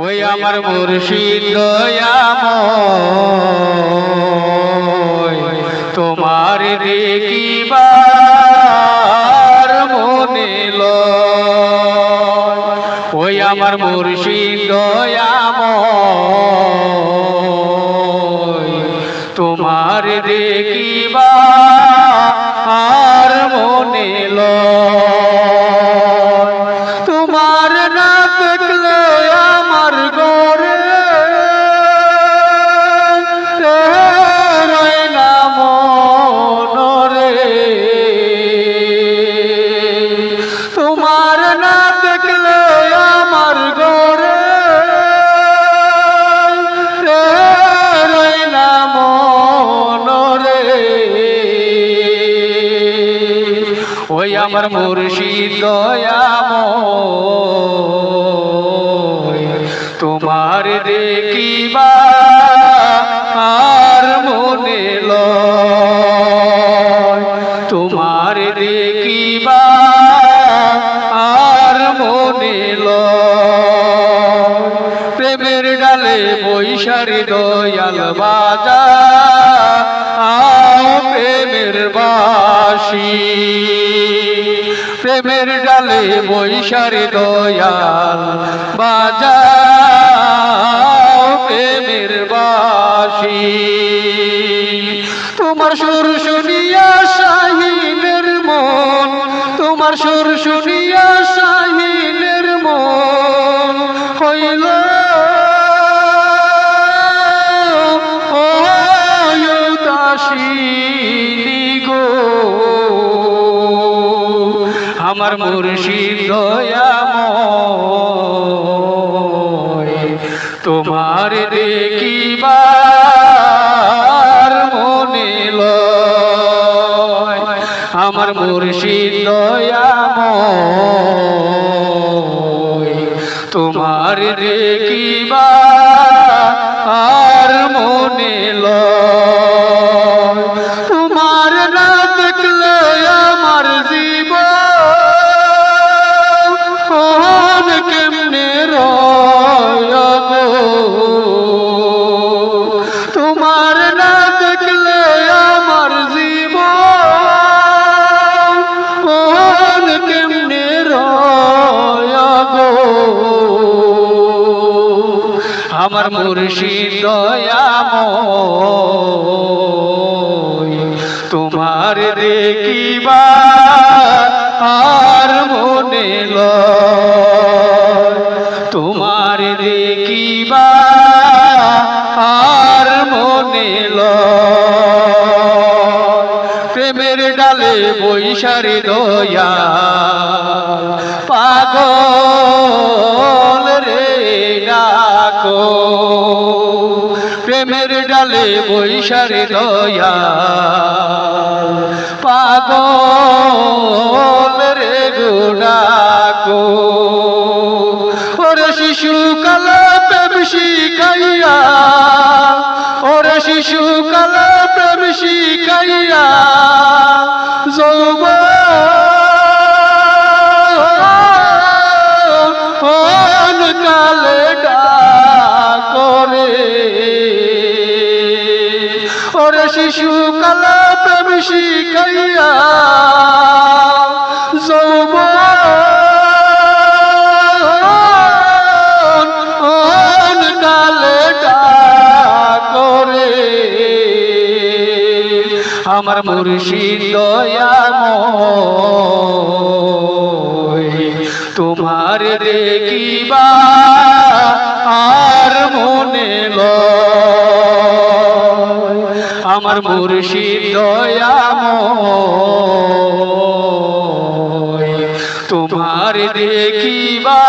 ওই আমার মুর্শিদ দয়াময় তোমার দেখিবার মনে লয়। ওই আমার মুর্শিদ দয়াময় তোমার দেখিবার মনে লয়। তোমার না দেখলে আমার ঘরে রয় না মনরে। তোমার না দেখলে আমার ঘরে রয় না মনরে। ওই আমার মুর্শিদ দয়াময় তোমার দেখিবার মনে লয়। তোমার দেখিবার মনে লয়। প্রেমের ডালে বৈশারি দয়াল বাজা প্রেমের বাসি। প্রেমের ডালে বৈশারি দয়াল বাজা প্রেমের বাসি। তোমার সুর শুনিয়া শাহিনের মন, তোমার সুর শুনিয়া শাহিনের মন হইল উদাসীনী গো। আমার মুর্শিদ দয়াময় তোমার দেখিবার মনে লয়। আমার মুর্শিদ দয়াময় তোমার দেখিবার মনে লয়। তোমার না দেখলে আমার জীবন কেমনে রয় গো। তোমার না দেখলে আমার জীবন কেমনে রয় গো। আমার মুর্শিদ দয়াময় তোমার দেখিবার মনে লয়। তোমার দেখিবার মনে লয়। প্রেমের ডালে বৈশারি দয়াল পাগল রে ডাকো। প্রেমের ডালে বৈশারি দয়াল পাগল রে ডাকো। ওরে শিশুকাল প্রেম শিখাইয়া, ওরে শিশুকাল প্রেম শিখাইয়া যৌবন কালে ডাকরে। ওরে শিশুকাল প্রেম শিখাইয়া যৌবন কালে ডাকরে। আমার মুর্শিদ দয়াময় তোমার দেখিবার মনে লয়। আমার মুর্শিদ দয়াময় তোমার দেখিবার